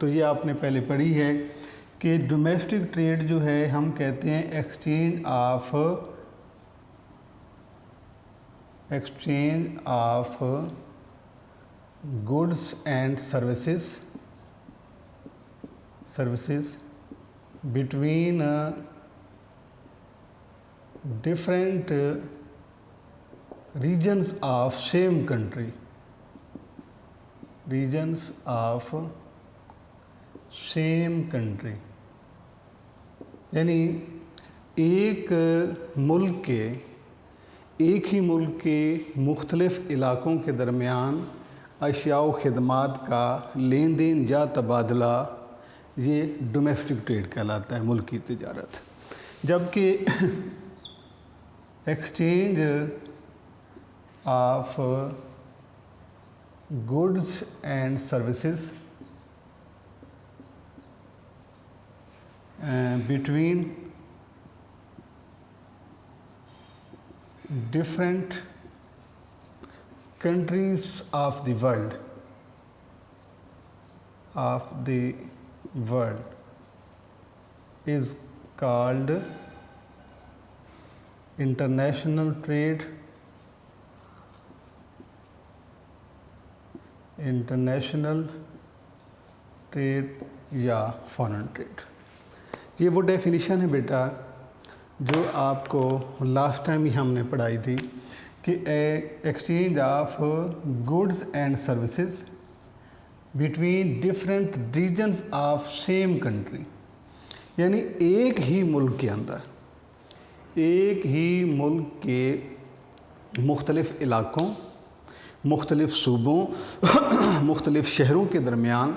تو یہ آپ نے پہلے پڑھی ہے کہ ڈومیسٹک ٹریڈ جو ہے ہم کہتے ہیں exchange of goods and services between different regions of same country, یعنی ایک ہی ملک کے مختلف علاقوں کے درمیان اشیاء و خدمات کا لین دین یا تبادلہ یہ ڈومیسٹک ٹریڈ کہلاتا ہے، ملکی تجارت. جبکہ exchange of goods and services between different countries of the world is called international trade, یا فارن ٹریڈ. یہ وہ ڈیفینیشن ہے بیٹا جو آپ کو لاسٹ ٹائم ہی ہم نے پڑھائی تھی کہ exchange of goods and services between different regions of same country, یعنی ایک ہی ملک کے مختلف علاقوں، مختلف صوبوں، مختلف شہروں کے درمیان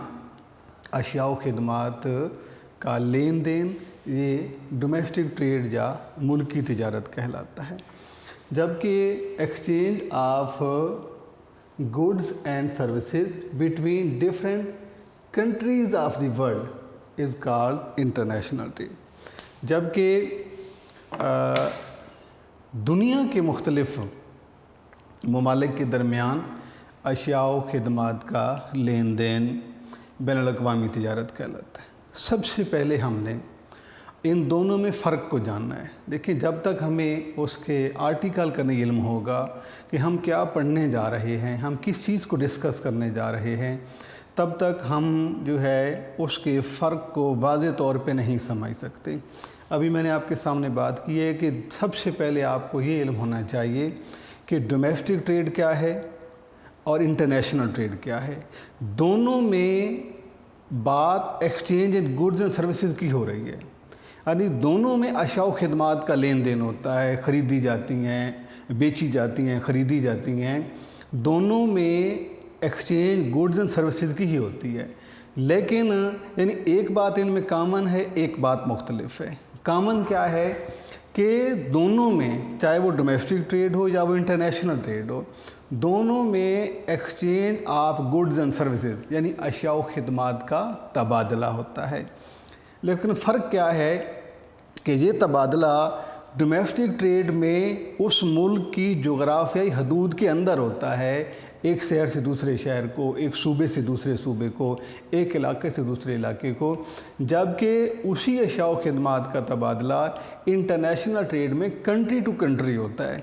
اشیاء و خدمات کا لین دین یہ ڈومیسٹک ٹریڈ یا ملکی تجارت کہلاتا ہے. جبکہ exchange of goods and services between different countries of the world is called international trade. جبکہ دنیا کے مختلف ممالک کے درمیان اشیاء و خدمات کا لین دین بین الاقوامی تجارت کہلاتا ہے. سب سے پہلے ہم نے ان دونوں میں فرق کو جاننا ہے. دیکھیں، جب تک ہمیں اس کے آرٹیکل کا نہیں علم ہوگا کہ ہم کیا پڑھنے جا رہے ہیں، ہم کس چیز کو ڈسکس کرنے جا رہے ہیں، تب تک ہم جو ہے اس کے فرق کو واضح طور پہ نہیں سمجھ سکتے. ابھی میں نے آپ کے سامنے بات کی ہے کہ سب سے پہلے آپ کو یہ علم ہونا چاہیے کہ ڈومیسٹک ٹریڈ کیا ہے اور انٹرنیشنل ٹریڈ کیا ہے. دونوں میں بات exchange and goods and services کی ہو رہی ہے، یعنی دونوں میں اشیاء و خدمات کا لین دین ہوتا ہے، خریدی جاتی ہیں، بیچی جاتی ہیں، خریدی جاتی ہیں. دونوں میں ایکسچینج گڈز اینڈ سروسز کی ہی ہوتی ہے. لیکن یعنی ایک بات ان میں کامن ہے، ایک بات مختلف ہے. کامن کیا ہے کہ دونوں میں، چاہے وہ ڈومیسٹک ٹریڈ ہو یا وہ انٹرنیشنل ٹریڈ ہو، دونوں میں exchange of goods and services یعنی اشیاء و خدمات کا تبادلہ ہوتا ہے. لیکن فرق کیا ہے کہ یہ تبادلہ ڈومیسٹک ٹریڈ میں اس ملک کی جغرافیائی حدود کے اندر ہوتا ہے، ایک شہر سے دوسرے شہر کو، ایک صوبے سے دوسرے صوبے کو، ایک علاقے سے دوسرے علاقے کو. جبکہ اسی اشیاء و خدمات کا تبادلہ انٹرنیشنل ٹریڈ میں کنٹری ٹو کنٹری ہوتا ہے.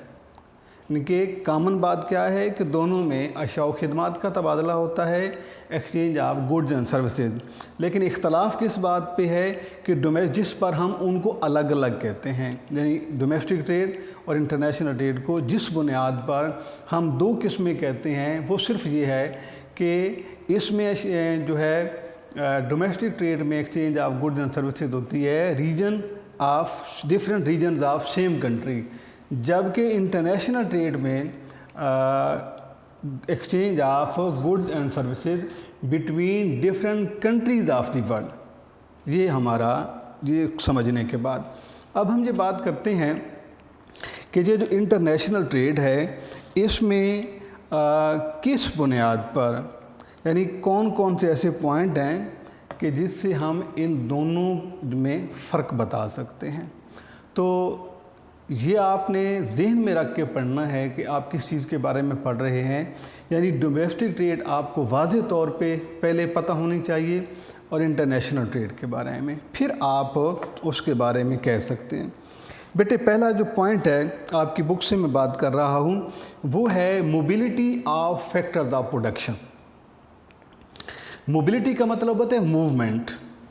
یعنی کہ کامن بات کیا ہے کہ دونوں میں اشیاء و خدمات کا تبادلہ ہوتا ہے، exchange of goods and services. لیکن اختلاف کس بات پہ ہے کہ جس پر ہم ان کو الگ الگ کہتے ہیں، یعنی ڈومیسٹک ٹریڈ اور انٹرنیشنل ٹریڈ کو جس بنیاد پر ہم دو قسمیں کہتے ہیں وہ صرف یہ ہے کہ اس میں جو ہے ڈومیسٹک ٹریڈ میں exchange of goods and services ہوتی ہے different regions of same country. جبکہ انٹرنیشنل ٹریڈ میں exchange of good and services between different countries of the world. یہ ہمارا یہ سمجھنے کے بعد اب ہم یہ بات کرتے ہیں کہ یہ جو انٹرنیشنل ٹریڈ ہے اس میں کس بنیاد پر، یعنی کون کون سے ایسے پوائنٹ ہیں کہ جس سے ہم ان دونوں میں فرق بتا سکتے ہیں. تو یہ آپ نے ذہن میں رکھ کے پڑھنا ہے کہ آپ کس چیز کے بارے میں پڑھ رہے ہیں. یعنی ڈومیسٹک ٹریڈ آپ کو واضح طور پہ پہلے پتہ ہونی چاہیے، اور انٹرنیشنل ٹریڈ کے بارے میں، پھر آپ اس کے بارے میں کہہ سکتے ہیں۔ بیٹے پہلا جو پوائنٹ ہے آپ کی بک سے میں بات کر رہا ہوں وہ ہے mobility of factors of production. Mobility کا مطلب ہوتا ہے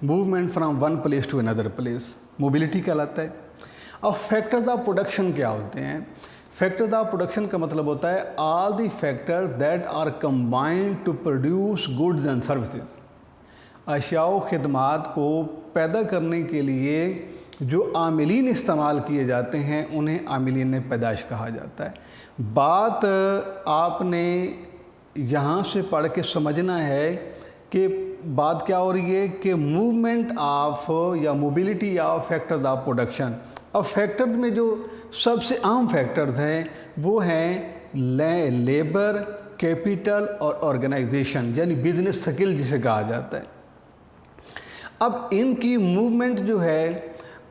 movement from one place to another place, mobility کہلاتا ہے۔ اور فیکٹرز آف پروڈکشن کیا ہوتے ہیں؟ فیکٹرز آف پروڈکشن کا مطلب ہوتا ہے all the factor that are combined to produce goods and services, اشیاء و خدمات کو پیدا کرنے کے لیے جو عاملین استعمال کیے جاتے ہیں انہیں عاملین پیدائش کہا جاتا ہے۔ بات آپ نے یہاں سے پڑھ کے سمجھنا ہے کہ بات کیا ہو رہی ہے کہ موومنٹ آف یا mobility of factors of production. اور فیکٹرز میں جو سب سے عام فیکٹرز ہیں وہ ہیں لیبر، کیپٹل اور آرگنائزیشن، یعنی بزنس سکل جسے کہا جاتا ہے۔ اب ان کی موومنٹ جو ہے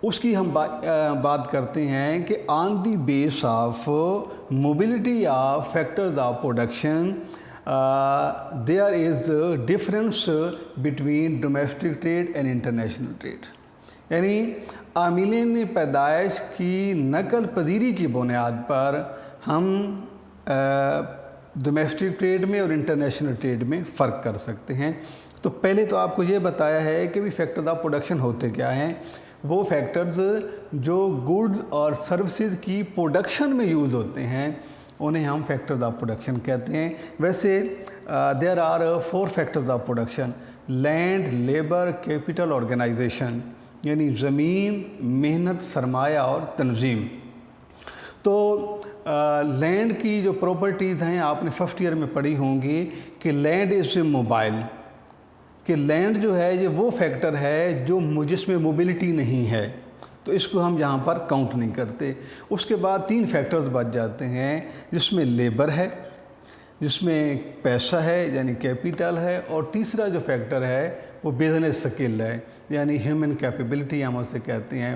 اس کی ہم بات کرتے ہیں کہ on the base of mobility of factors of production there is the difference between domestic trade and international trade، یعنی عاملین پیدائش کی نقل پذیری کی بنیاد پر ہم ڈومیسٹک ٹریڈ میں اور انٹرنیشنل ٹریڈ میں فرق کر سکتے ہیں۔ تو پہلے تو آپ کو یہ بتایا ہے کہ بھی فیکٹرز آف پروڈکشن ہوتے کیا ہیں۔ وہ فیکٹرز جو گڈز اور سروسز کی پروڈکشن میں یوز ہوتے ہیں انہیں ہم فیکٹرز آف پروڈکشن کہتے ہیں۔ ویسے there are 4 factors of production: land, labour, capital, organisation, یعنی زمین، محنت، سرمایہ اور تنظیم۔ تو لینڈ کی جو پراپرٹیز ہیں آپ نے فرسٹ ایئر میں پڑھی ہوں گی کہ لینڈ از موبائل، کہ لینڈ جو ہے یہ وہ فیکٹر ہے جو جس میں موبیلٹی نہیں ہے، تو اس کو ہم یہاں پر کاؤنٹ نہیں کرتے۔ اس کے بعد 3 فیکٹرز بچ جاتے ہیں جس میں لیبر ہے، جس میں پیسہ ہے یعنی کیپٹل ہے، اور تیسرا جو فیکٹر ہے وہ بزنس سکل ہے، یعنی ہیومن کیپیبلٹی ہم اسے کہتے ہیں،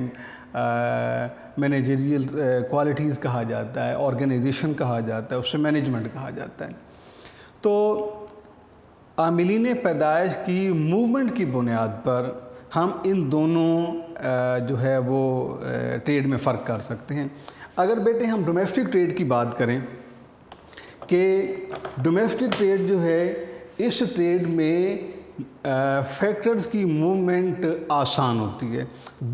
مینیجریل کوالٹیز کہا جاتا ہے، آرگنائزیشن کہا جاتا ہے، اس سے مینجمنٹ کہا جاتا ہے۔ تو عاملین پیدائش کی موومنٹ کی بنیاد پر ہم ان دونوں جو ہے وہ ٹریڈ میں فرق کر سکتے ہیں۔ اگر بیٹے ہم ڈومیسٹک ٹریڈ کی بات کریں کہ ڈومیسٹک ٹریڈ جو ہے اس ٹریڈ میں فیکٹرز کی موومنٹ آسان ہوتی ہے،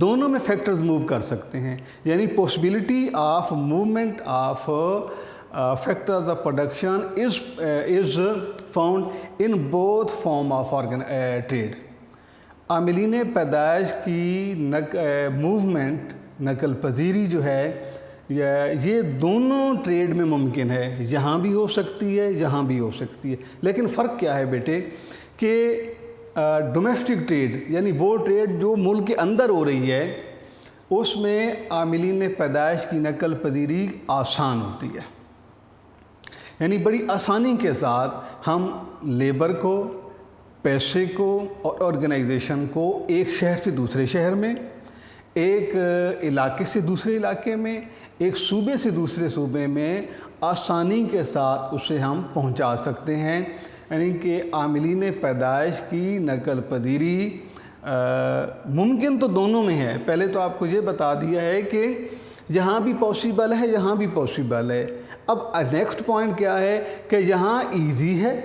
دونوں میں فیکٹرز موو کر سکتے ہیں، یعنی possibility of movement of factors of production is found in both form of trade. عاملین پیدائش کی موومنٹ، نقل پذیری جو ہے یہ دونوں ٹریڈ میں ممکن ہے، یہاں بھی ہو سکتی ہے یہاں بھی ہو سکتی ہے۔ لیکن فرق کیا ہے بیٹے کہ ڈومیسٹک ٹریڈ یعنی وہ ٹریڈ جو ملک کے اندر ہو رہی ہے اس میں عاملین پیدائش کی نقل پذیری آسان ہوتی ہے، یعنی بڑی آسانی کے ساتھ ہم لیبر کو، پیسے کو اور آرگنائزیشن کو ایک شہر سے دوسرے شہر میں، ایک علاقے سے دوسرے علاقے میں، ایک صوبے سے دوسرے صوبے میں آسانی کے ساتھ اسے ہم پہنچا سکتے ہیں، یعنی کہ عاملین پیدائش کی نقل پذیری ممکن تو دونوں میں ہے۔ پہلے تو آپ کو یہ بتا دیا ہے کہ یہاں بھی پاسبل ہے یہاں بھی پاسبل ہے۔ اب نیکسٹ پوائنٹ کیا ہے کہ یہاں ایزی ہے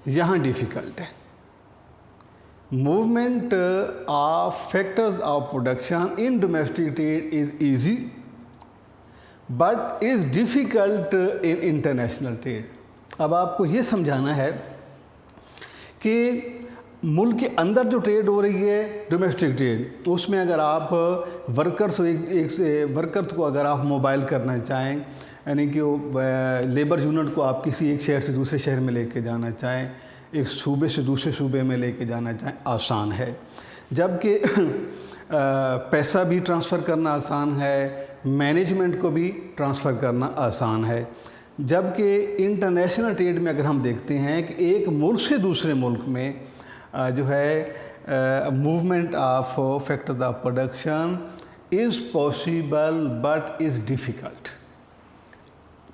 یہاں ڈیفیکلٹ ہے۔ Movement of factors of production in domestic trade is easy but is difficult in international trade. اب آپ کو یہ سمجھانا ہے کہ ملک کے اندر جو ٹریڈ ہو رہی ہے ڈومیسٹک ٹریڈ، اس میں اگر آپ ورکرز کو اگر آپ موبائل کرنا چاہیں، یعنی کہ لیبر یونٹ کو آپ کسی ایک شہر سے دوسرے شہر میں لے کے جانا چاہیں، ایک صوبے سے دوسرے صوبے میں لے کے جانا چاہیں، آسان ہے۔ جبکہ پیسہ بھی ٹرانسفر کرنا آسان ہے، مینجمنٹ کو بھی ٹرانسفر کرنا آسان ہے۔ جبکہ انٹرنیشنل ٹریڈ میں اگر ہم دیکھتے ہیں کہ ایک ملک سے دوسرے ملک میں جو ہے movement of factors of production is possible but is difficult,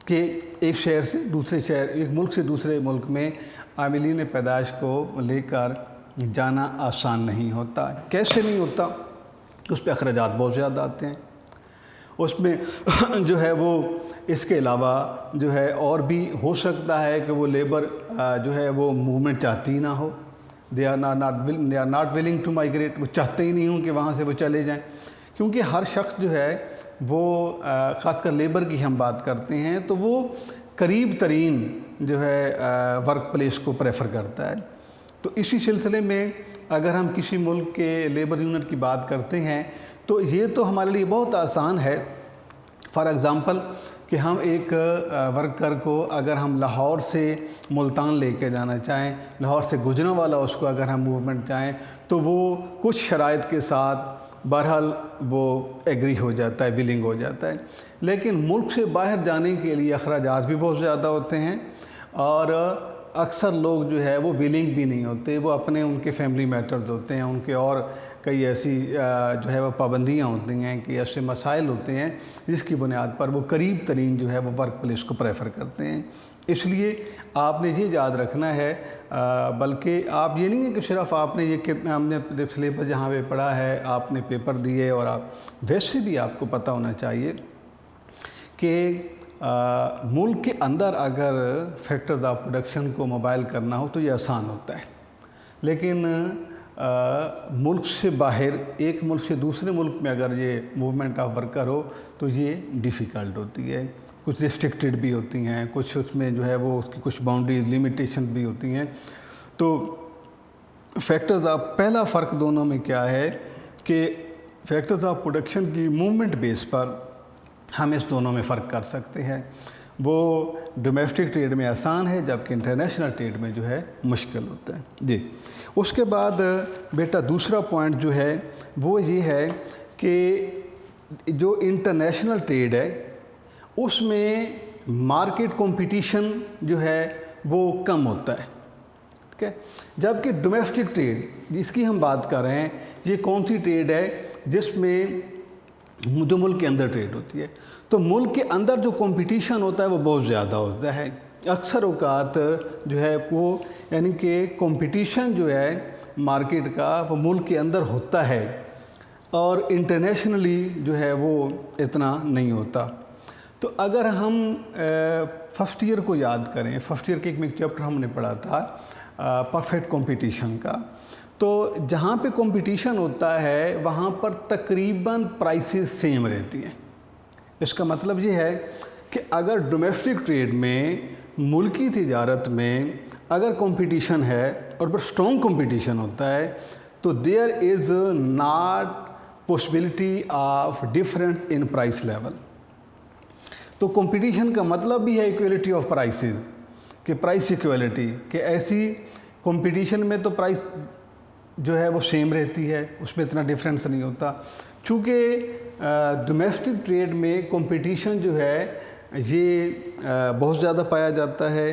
کہ ایک شہر سے دوسرے شہر، ایک ملک سے دوسرے ملک میں عاملین پیدائش کو لے کر جانا آسان نہیں ہوتا۔ کیسے نہیں ہوتا؟ اس پہ اخراجات بہت زیادہ آتے ہیں، اس میں جو ہے وہ اس کے علاوہ جو ہے اور بھی ہو سکتا ہے کہ وہ لیبر جو ہے وہ موومنٹ چاہتی نہ ہو، they are not willing to migrate, وہ چاہتے ہی نہیں ہوں کہ وہاں سے وہ چلے جائیں، کیونکہ ہر شخص جو ہے وہ خاص کر لیبر کی ہم بات کرتے ہیں تو وہ قریب ترین جو ہے ورک پلیس کو پریفر کرتا ہے۔ تو اسی سلسلے میں اگر ہم کسی ملک کے لیبر یونٹ کی بات کرتے ہیں تو یہ تو ہمارے لیے بہت آسان ہے۔ فار ایگزامپل کہ ہم ایک ورکر کو اگر ہم لاہور سے ملتان لے کے جانا چاہیں، لاہور سے گجرانوالہ اس کو اگر ہم موومنٹ چاہیں تو وہ کچھ شرائط کے ساتھ بہرحال وہ ایگری ہو جاتا ہے، ولنگ ہو جاتا ہے، لیکن ملک سے باہر جانے کے لیے اخراجات بھی بہت زیادہ ہوتے ہیں اور اکثر لوگ جو ہے وہ ولنگ بھی نہیں ہوتے، وہ اپنے ان کے فیملی میٹرز ہوتے ہیں، ان کے اور کئی ایسی جو ہے وہ پابندیاں ہوتی ہیں کہ ایسے مسائل ہوتے ہیں جس کی بنیاد پر وہ قریب ترین جو ہے وہ ورک پلیس کو پریفر کرتے ہیں۔ اس لیے آپ نے یہ یاد رکھنا ہے، بلکہ آپ یہ نہیں ہے کہ صرف آپ نے یہ کتنا ہم نے سلیبس جہاں پہ پڑھا ہے آپ نے پیپر دیے، اور آپ ویسے بھی آپ کو پتہ ہونا چاہیے کہ ملک کے اندر اگر فیکٹرز آف پروڈکشن کو موبائل کرنا ہو تو یہ آسان ہوتا ہے، لیکن ملک سے باہر ایک ملک سے دوسرے ملک میں اگر یہ موومنٹ آف ورکر ہو تو یہ ڈیفیکلٹ ہوتی ہے، کچھ ریسٹرکٹڈ بھی ہوتی ہیں، کچھ اس میں جو ہے وہ اس کی کچھ باؤنڈریز لیمیٹیشن بھی ہوتی ہیں۔ تو فیکٹرز آف پہلا فرق دونوں میں کیا ہے کہ فیکٹرز آف پروڈکشن کی موومنٹ بیس پر ہم اس دونوں میں فرق کر سکتے ہیں، وہ ڈومیسٹک ٹریڈ میں آسان ہے جبکہ انٹرنیشنل ٹریڈ میں جو ہے مشکل ہوتا ہے۔ جی اس کے بعد بیٹا دوسرا پوائنٹ جو ہے وہ یہ ہے کہ جو انٹرنیشنل ٹریڈ ہے اس میں مارکیٹ کمپٹیشن جو ہے وہ کم ہوتا ہے، ٹھیک ہے، جبکہ ڈومیسٹک ٹریڈ جس کی ہم بات کر رہے ہیں یہ کون سی ٹریڈ ہے جس میں جو ملک کے اندر ٹریڈ ہوتی ہے، تو ملک کے اندر جو کمپٹیشن ہوتا ہے وہ بہت زیادہ ہوتا ہے، اکثر اوقات جو ہے وہ یعنی کہ کمپٹیشن جو ہے مارکیٹ کا وہ ملک کے اندر ہوتا ہے اور انٹرنیشنلی جو ہے وہ اتنا نہیں ہوتا۔ تو اگر ہم فرسٹ ایئر کو یاد کریں، فرسٹ ایئر کے ایک چیپٹر ہم نے پڑھا تھا پرفیکٹ کمپٹیشن کا، تو جہاں پہ کمپٹیشن ہوتا ہے وہاں پر تقریباً پرائسز سیم رہتی ہیں۔ اس کا مطلب یہ ہے کہ اگر ڈومیسٹک ٹریڈ میں ملکی تجارت میں اگر کمپٹیشن ہے اور پر اسٹرانگ کمپٹیشن ہوتا ہے تو there is not possibility of difference in price level. تو کمپٹیشن کا مطلب بھی ہے ایکویلٹی آف پرائسز، کہ پرائس ایکویلٹی، کہ ایسی کمپٹیشن میں تو پرائس جو ہے وہ سیم رہتی ہے، اس میں اتنا ڈفرینس نہیں ہوتا۔ چونکہ ڈومیسٹک ٹریڈ میں کمپٹیشن جو ہے یہ بہت زیادہ پایا جاتا ہے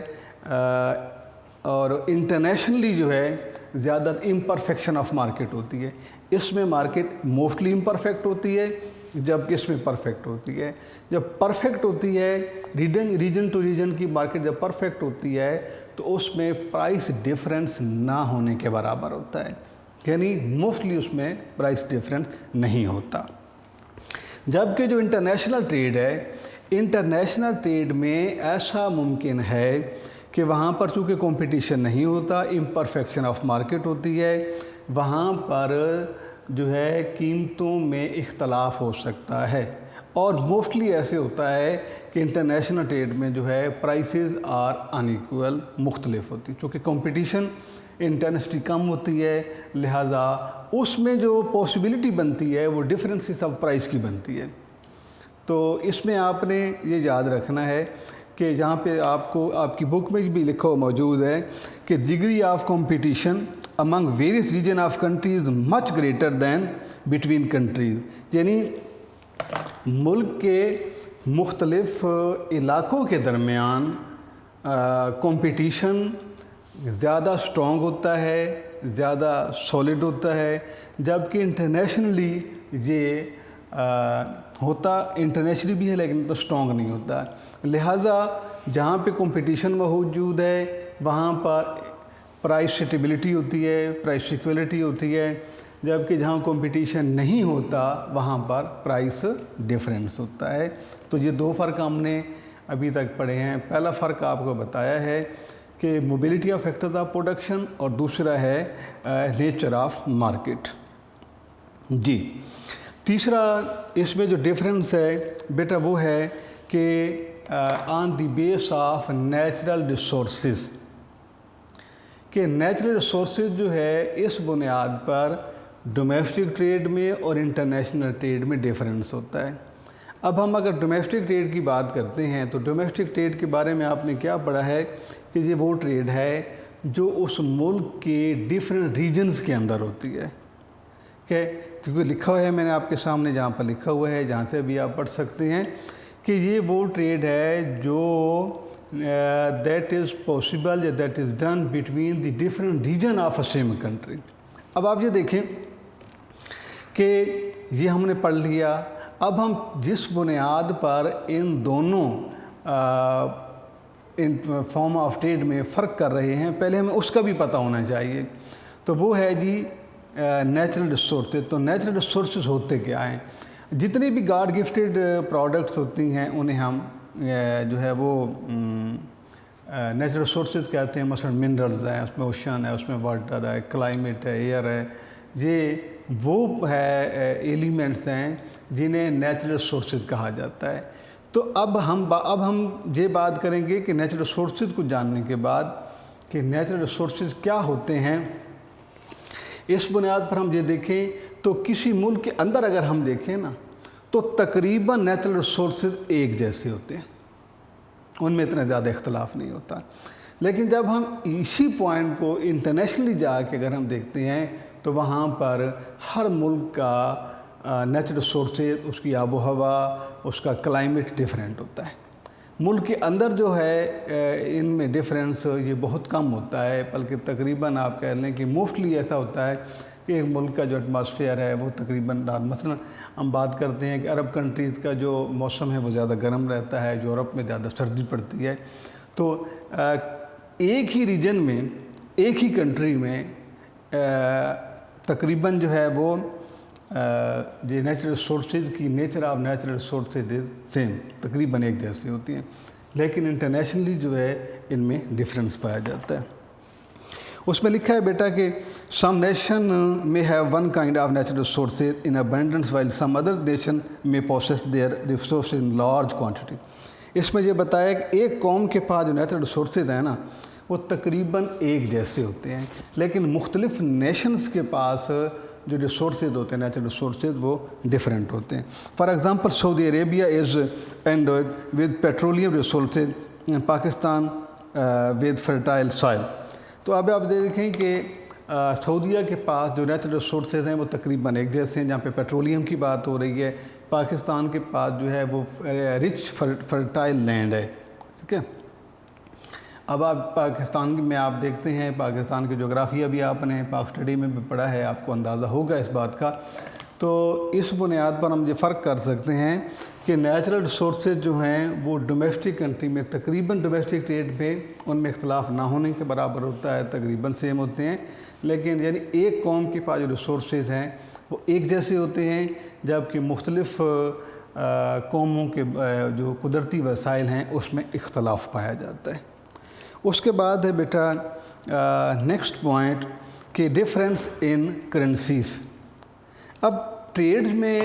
اور انٹرنیشنلی جو ہے زیادہ امپرفیکشن آف مارکیٹ ہوتی ہے، اس میں مارکیٹ موسٹلی امپرفیکٹ ہوتی ہے جبکہ اس میں پرفیکٹ ہوتی ہے۔ جب پرفیکٹ ہوتی ہے ریجن ٹو ریجن کی مارکیٹ جب پرفیکٹ ہوتی ہے تو اس میں پرائس ڈفرینس نہ ہونے کے برابر ہوتا ہے، یعنی موسٹلی اس میں پرائس ڈفرینس نہیں ہوتا۔ جبکہ جو انٹرنیشنل ٹریڈ ہے، انٹرنیشنل ٹریڈ میں ایسا ممکن ہے کہ وہاں پر چونکہ کمپٹیشن نہیں ہوتا، امپرفیکشن آف مارکیٹ ہوتی ہے، وہاں پر جو ہے قیمتوں میں اختلاف ہو سکتا ہے، اور موسٹلی ایسے ہوتا ہے کہ انٹرنیشنل ٹریڈ میں جو ہے پرائسز آر ان ایکول، مختلف ہوتی ہیں، چونکہ کمپٹیشن انٹینسٹی کم ہوتی ہے، لہٰذا اس میں جو پاسبلٹی بنتی ہے وہ ڈفرینسز آف پرائس کی بنتی ہے۔ تو اس میں آپ نے یہ یاد رکھنا ہے کہ جہاں پہ آپ کو آپ کی بک میں بھی لکھا موجود ہے کہ degree of competition Umang various region of countries much greater than between countries, یعنی ملک کے مختلف علاقوں کے درمیان کمپٹیشن زیادہ اسٹرانگ ہوتا ہے، زیادہ سالڈ ہوتا ہے، جبکہ انٹرنیشنلی یہ ہوتا انٹرنیشنلی بھی ہے لیکن تو اسٹرانگ نہیں ہوتا۔ لہٰذا جہاں پہ کمپٹیشن موجود ہے وہاں پر پرائس اسٹیبلٹی ہوتی ہے، پرائس ایکویلٹی ہوتی ہے، جبکہ جہاں کمپٹیشن نہیں ہوتا وہاں پر پرائس ڈیفرنس ہوتا ہے۔ تو یہ دو فرق ہم نے ابھی تک پڑھے ہیں۔ پہلا فرق آپ کو بتایا ہے کہ mobility of factors of production, اور دوسرا ہے نیچر آف مارکیٹ۔ جی تیسرا اس میں جو ڈیفرنس ہے بیٹا وہ ہے کہ on the base of natural resources, کہ نیچرل ریسورسز جو ہے اس بنیاد پر ڈومیسٹک ٹریڈ میں اور انٹرنیشنل ٹریڈ میں ڈیفرنس ہوتا ہے۔ اب ہم اگر ڈومیسٹک ٹریڈ کی بات کرتے ہیں تو ڈومیسٹک ٹریڈ کے بارے میں آپ نے کیا پڑھا ہے کہ یہ وہ ٹریڈ ہے جو اس ملک کے ڈیفرنٹ ریجنز کے اندر ہوتی ہے، کہ کیونکہ لکھا ہوا ہے میں نے آپ کے سامنے جہاں پر لکھا ہوا ہے، جہاں سے بھی آپ پڑھ سکتے ہیں کہ یہ وہ ٹریڈ ہے جو دیٹ از پاسبل یا that is done between the different region of a same country. اب آپ یہ دیکھیں کہ یہ ہم نے پڑھ لیا، اب ہم جس بنیاد پر ان دونوں ان فارم آف ٹریڈ میں فرق کر رہے ہیں پہلے ہمیں اس کا بھی پتہ ہونا چاہیے، تو وہ ہے جی نیچرل ریسورسز۔ تو نیچرل ریسورسز ہوتے کیا ہیں؟ جتنی بھی گاڈ گفٹیڈ پروڈکٹس ہوتی ہیں انہیں ہم جو ہے وہ نیچرل ریسورسز کہتے ہیں۔ مثلا منرلز ہیں، اس میں اوشن ہے، اس میں واٹر ہے، کلائمیٹ ہے، ایئر ہے، یہ وہ ہے ایلیمنٹس ہیں جنہیں نیچرل ریسورسز کہا جاتا ہے۔ تو اب ہم یہ بات کریں گے کہ نیچرل ریسورسز کو جاننے کے بعد کہ نیچرل ریسورسز کیا ہوتے ہیں، اس بنیاد پر ہم یہ دیکھیں تو کسی ملک کے اندر اگر ہم دیکھیں نا تو تقریباً نیچرل ریسورسز ایک جیسے ہوتے ہیں، ان میں اتنا زیادہ اختلاف نہیں ہوتا۔ لیکن جب ہم اسی پوائنٹ کو انٹرنیشنلی جا کے اگر ہم دیکھتے ہیں تو وہاں پر ہر ملک کا نیچرل ریسورسز، اس کی آب و ہوا، اس کا کلائمیٹ ڈیفرنٹ ہوتا ہے۔ ملک کے اندر جو ہے ان میں ڈیفرنس یہ بہت کم ہوتا ہے، بلکہ تقریباً آپ کہہ لیں کہ موسٹلی ایسا ہوتا ہے کہ ایک ملک کا جو ایٹماسفیئر ہے وہ تقریباً مثلا ہم بات کرتے ہیں کہ عرب کنٹریز کا جو موسم ہے وہ زیادہ گرم رہتا ہے، یورپ میں زیادہ سردی پڑتی ہے۔ تو ایک ہی ریجن میں، ایک ہی کنٹری میں تقریباً جو ہے وہ جو نیچرل ریسورسز کی nature of natural resources same تقریباً ایک جیسی ہوتی ہیں، لیکن انٹرنیشنلی جو ہے ان میں ڈفرینس پایا جاتا ہے۔ اس میں لکھا ہے بیٹا کہ سم نیشن میں have one kind of natural resources in abundance while some other nation میں possess their resources in large quantity. اس میں یہ بتایا کہ ایک قوم کے پاس جو نیچرل ریسورسز ہیں نا وہ تقریباً ایک جیسے ہوتے ہیں، لیکن مختلف نیشنز کے پاس جو ریسورسز ہوتے ہیں نیچرل ریسورسز وہ ڈیفرنٹ ہوتے ہیں۔ For example Saudi Arabia is endowed with petroleum resources, Pakistan with fertile soil. تو اب آپ دیکھیں کہ سعودیہ کے پاس جو نیچرل ریسورسز ہیں وہ تقریباً ایک جیسے ہیں، جہاں پہ پیٹرولیم کی بات ہو رہی ہے۔ پاکستان کے پاس جو ہے وہ رچ فرٹائل لینڈ ہے، ٹھیک ہے۔ اب آپ پاکستان میں آپ دیکھتے ہیں، پاکستان کی جغرافیہ بھی آپ نے پاک اسٹڈی میں بھی پڑھا ہے، آپ کو اندازہ ہوگا اس بات کا۔ تو اس بنیاد پر ہم یہ فرق کر سکتے ہیں کہ نیچرل ریسورسز جو ہیں وہ ڈومیسٹک کنٹری میں تقریباً ڈومیسٹک ٹریڈ میں ان میں اختلاف نہ ہونے کے برابر ہوتا ہے، تقریباً سیم ہوتے ہیں، لیکن یعنی ایک قوم کے پاس جو ریسورسز ہیں وہ ایک جیسے ہوتے ہیں، جبکہ مختلف قوموں کے جو قدرتی وسائل ہیں اس میں اختلاف پایا جاتا ہے۔ اس کے بعد ہے بیٹا نیکسٹ پوائنٹ کہ ڈفرینس ان کرنسیز۔ اب ٹریڈ میں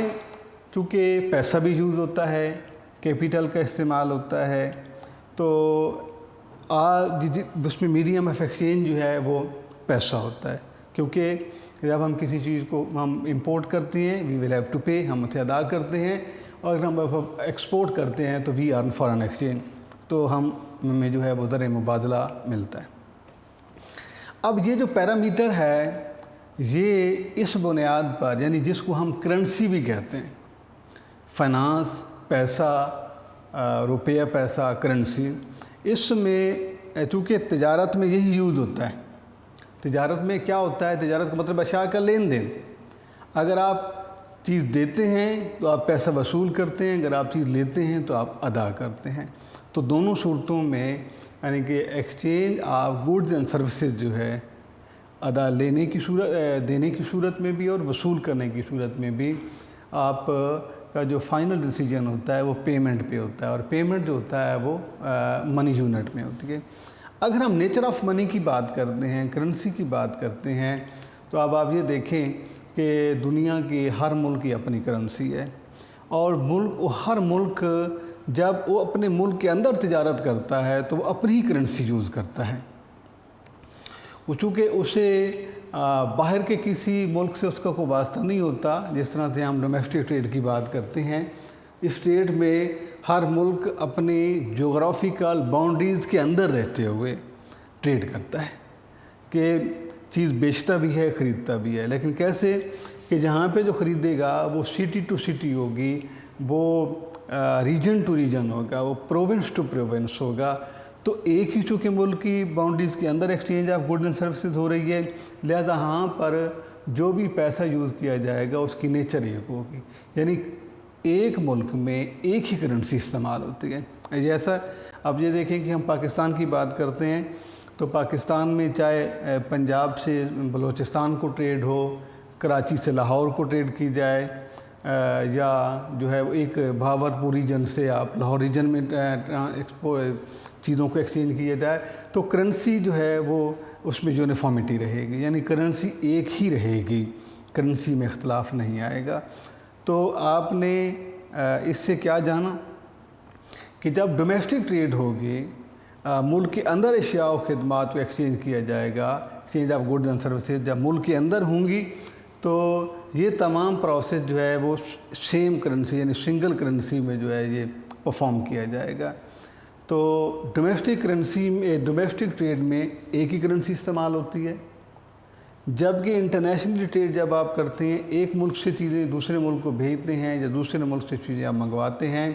چونکہ پیسہ بھی یوز ہوتا ہے، کیپیٹل کا استعمال ہوتا ہے، تو اس میں میڈیم آف ایکسچینج جو ہے وہ پیسہ ہوتا ہے، کیونکہ جب ہم کسی چیز کو ہم امپورٹ کرتے ہیں وی ول ہیو ٹو پے، ہم اسے ادا کرتے ہیں، اور اگر ہم ایکسپورٹ کرتے ہیں تو وی ارن فارن ایکسچینج، تو ہم میں جو ہے وہ زر مبادلہ ملتا ہے۔ اب یہ جو پیرامیٹر ہے یہ اس بنیاد پر، یعنی جس کو ہم کرنسی بھی کہتے ہیں، فائنانس، پیسہ، روپیہ پیسہ، کرنسی، اس میں چونکہ تجارت میں یہی یوز ہوتا ہے۔ تجارت میں کیا ہوتا ہے؟ تجارت کا مطلب اشیاء کا لین دین۔ اگر آپ چیز دیتے ہیں تو آپ پیسہ وصول کرتے ہیں، اگر آپ چیز لیتے ہیں تو آپ ادا کرتے ہیں۔ تو دونوں صورتوں میں یعنی کہ exchange of goods and services جو ہے ادا دینے کی صورت میں بھی اور وصول کرنے کی صورت میں بھی آپ کا جو فائنل ڈیسیجن ہوتا ہے وہ پیمنٹ پہ ہوتا ہے، اور پیمنٹ جو ہوتا ہے وہ منی یونٹ میں ہوتی ہے۔ اگر ہم نیچر آف منی کی بات کرتے ہیں، کرنسی کی بات کرتے ہیں، تو اب آپ یہ دیکھیں کہ دنیا کی ہر ملک کی اپنی کرنسی ہے، اور ہر ملک جب وہ اپنے ملک کے اندر تجارت کرتا ہے تو وہ اپنی ہی کرنسی یوز کرتا ہے، وہ چونکہ اسے باہر کے کسی ملک سے اس کا کوئی واسطہ نہیں ہوتا۔ جس طرح سے ہم ڈومیسٹک ٹریڈ کی بات کرتے ہیں، اس ٹریڈ میں ہر ملک اپنی جغرافیکل باؤنڈریز کے اندر رہتے ہوئے ٹریڈ کرتا ہے کہ چیز بیچتا بھی ہے، خریدتا بھی ہے، لیکن کیسے کہ جہاں پہ جو خریدے گا وہ سٹی ٹو سٹی ہوگی، وہ ریجن ٹو ریجن ہوگا، وہ پروونس ٹو پروونس ہوگا، تو ایک ہی چونکہ ملک کی باؤنڈریز کے اندر exchange of good and services ہو رہی ہے، لہذا ہاں پر جو بھی پیسہ یوز کیا جائے گا اس کی نیچر ایک ہوگی، یعنی ایک ملک میں ایک ہی کرنسی استعمال ہوتی ہے۔ جیسا اب یہ دیکھیں کہ ہم پاکستان کی بات کرتے ہیں تو پاکستان میں چاہے پنجاب سے بلوچستان کو ٹریڈ ہو، کراچی سے لاہور کو ٹریڈ کی جائے، یا جو ہے ایک بھاورپور ریجن سے آپ لاہور ریجن میں چیزوں کو ایکسچینج کیا جائے، تو کرنسی جو ہے وہ اس میں یونیفارمٹی رہے گی، یعنی کرنسی ایک ہی رہے گی، کرنسی میں اختلاف نہیں آئے گا۔ تو آپ نے اس سے کیا جانا کہ جب ڈومیسٹک ٹریڈ ہوگی، ملک کے اندر اشیاء و خدمات کو ایکسچینج کیا جائے گا، exchange of good and services جب ملک کے اندر ہوں گی، تو یہ تمام پروسیس جو ہے وہ سیم کرنسی یعنی سنگل کرنسی میں جو ہے یہ پرفارم کیا جائے گا۔ تو ڈومیسٹک ٹریڈ میں ایک ہی کرنسی استعمال ہوتی ہے، جبکہ انٹرنیشنل ٹریڈ جب آپ کرتے ہیں، ایک ملک سے چیزیں دوسرے ملک کو بھیجتے ہیں یا دوسرے ملک سے چیزیں آپ منگواتے ہیں،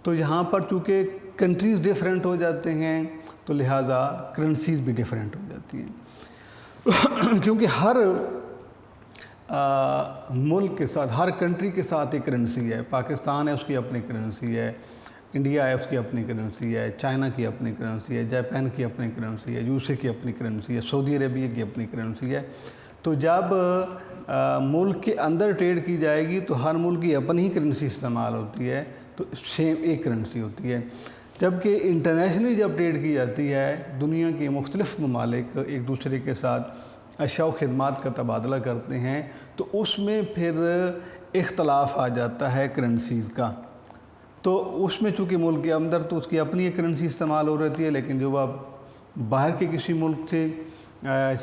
تو یہاں پر چونکہ کنٹریز ڈیفرنٹ ہو جاتے ہیں تو لہٰذا کرنسیز بھی ڈیفرنٹ ہو جاتی ہیں، کیونکہ ہر ملک کے ساتھ، ہر کنٹری کے ساتھ ایک کرنسی ہے۔ پاکستان ہے، اس کی اپنی کرنسی ہے، انڈیا ہے، اس کی اپنی کرنسی ہے، چائنا کی اپنی کرنسی ہے، جاپان کی اپنی کرنسی ہے، USA کی اپنی کرنسی ہے، سعودی عربیہ کی اپنی کرنسی ہے۔ تو جب ملک کے اندر ٹریڈ کی جائے گی تو ہر ملک کی اپنی ہی کرنسی استعمال ہوتی ہے، تو سیم ایک کرنسی ہوتی ہے۔ جبکہ انٹرنیشنلی جب ٹریڈ کی جاتی ہے، دنیا کے مختلف ممالک ایک دوسرے کے ساتھ اشیاء و خدمات کا تبادلہ کرتے ہیں، تو اس میں پھر اختلاف آ جاتا ہے کرنسیز کا۔ تو اس میں چونکہ ملک کے اندر تو اس کی اپنی ایک کرنسی استعمال ہو رہتی ہے، لیکن جو وہ باہر کے کسی ملک سے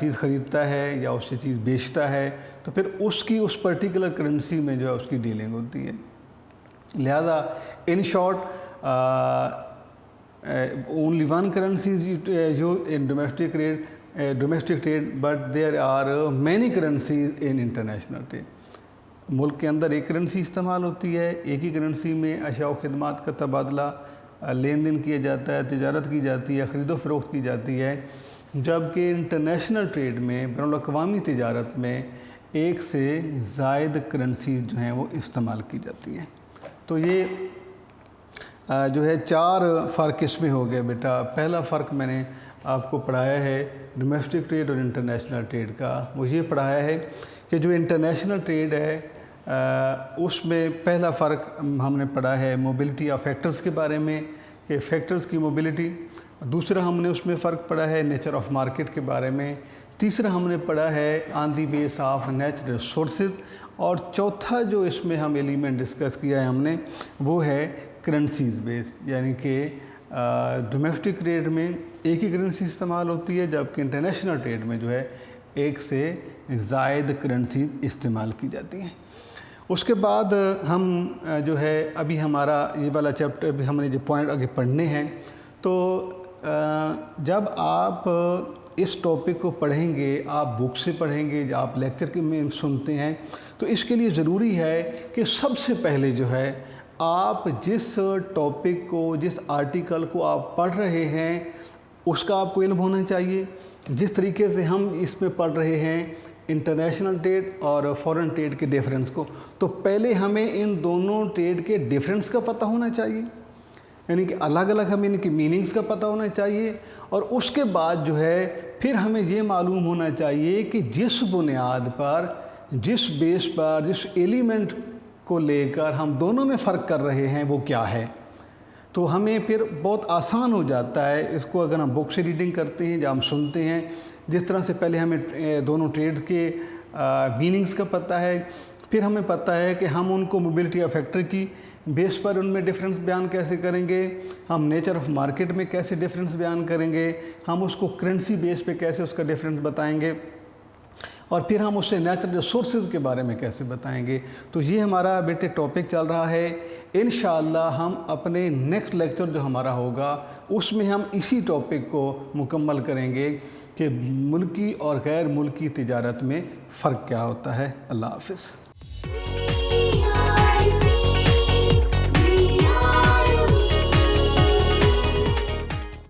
چیز خریدتا ہے یا اس سے چیز بیچتا ہے تو پھر اس کی اس پرٹیکولر کرنسی میں جو ہے اس کی ڈیلنگ ہوتی ہے۔ لہذا in short only one currency is used in domestic trade, but there are many currencies in international trade. ملک کے اندر ایک کرنسی استعمال ہوتی ہے، ایک ہی کرنسی میں اشیاء و خدمات کا تبادلہ لین دین کیا جاتا ہے، تجارت کی جاتی ہے، خرید و فروخت کی جاتی ہے، جبکہ انٹرنیشنل ٹریڈ میں، بین الاقوامی تجارت میں ایک سے زائد کرنسیز جو ہیں وہ استعمال کی جاتی ہیں۔ تو یہ جو ہے 4 فرق اس میں ہو گئے بیٹا۔ پہلا فرق میں نے آپ کو پڑھایا ہے ڈومیسٹک ٹریڈ اور انٹرنیشنل ٹریڈ کا، وہ یہ پڑھایا ہے کہ جو انٹرنیشنل ٹریڈ ہے اس میں پہلا فرق ہم نے پڑھا ہے موبلٹی آف فیکٹرز کے بارے میں، کہ فیکٹرز کی موبلٹی۔ دوسرا ہم نے اس میں فرق پڑھا ہے نیچر آف مارکیٹ کے بارے میں۔ تیسرا ہم نے پڑھا ہے آن the base of natural resources, اور چوتھا جو اس میں ہم ایلیمنٹ ڈسکس کیا ہے ہم نے وہ ہے کرنسیز بیس، یعنی کہ ڈومیسٹک ٹریڈ میں ایک ہی کرنسی استعمال ہوتی ہے، جبکہ انٹرنیشنل ٹریڈ میں جو ہے ایک سے زائد کرنسی استعمال کی جاتی ہیں۔ اس کے بعد ہم جو ہے ابھی ہمارا یہ والا چیپٹر ابھی ہم نے جو پوائنٹ آگے پڑھنے ہیں، تو جب آپ اس ٹاپک کو پڑھیں گے، آپ بک سے پڑھیں گے یا آپ لیکچر میں سنتے ہیں، تو اس کے لیے ضروری ہے کہ سب سے پہلے جو ہے آپ جس ٹاپک کو، جس آرٹیکل کو آپ پڑھ رہے ہیں اس کا آپ کو علم ہونا چاہیے۔ جس طریقے سے ہم اس میں پڑھ رہے ہیں انٹرنیشنل ٹریڈ اور فورن ٹریڈ کے ڈیفرنس کو، تو پہلے ہمیں ان دونوں ٹریڈ کے ڈیفرنس کا پتہ ہونا چاہیے۔ یعنی کہ الگ الگ ہمیں ان کی میننگز کا پتہ ہونا چاہیے، اور اس کے بعد جو ہے پھر ہمیں یہ معلوم ہونا چاہیے کہ جس بنیاد پر، جس بیس پر، جس ایلیمنٹ کو لے کر ہم دونوں میں فرق کر رہے ہیں وہ کیا ہے۔ تو ہمیں پھر بہت آسان ہو جاتا ہے اس کو اگر ہم بک سے ریڈنگ کرتے ہیں یا ہم سنتے ہیں، جس طرح سے پہلے ہمیں دونوں ٹریڈ کے میننگز کا پتہ ہے، پھر ہمیں پتہ ہے کہ ہم ان کو موبلٹی آف فیکٹر کی بیس پر ان میں ڈفرینس بیان کیسے کریں گے، ہم نیچر آف مارکیٹ میں کیسے ڈفرینس بیان کریں گے، ہم اس کو کرنسی بیس پہ کیسے اس کا ڈفرینس بتائیں گے، اور پھر ہم اس سے نیچرل ریسورسز کے بارے میں کیسے بتائیں گے۔ تو یہ ہمارا بیٹے ٹاپک چل رہا ہے۔ انشاءاللہ ہم اپنے نیکسٹ لیکچر جو ہمارا ہوگا اس میں ہم اسی ٹاپک کو مکمل کریں گے کہ ملکی اور غیر ملکی تجارت میں فرق کیا ہوتا ہے۔ اللہ حافظ۔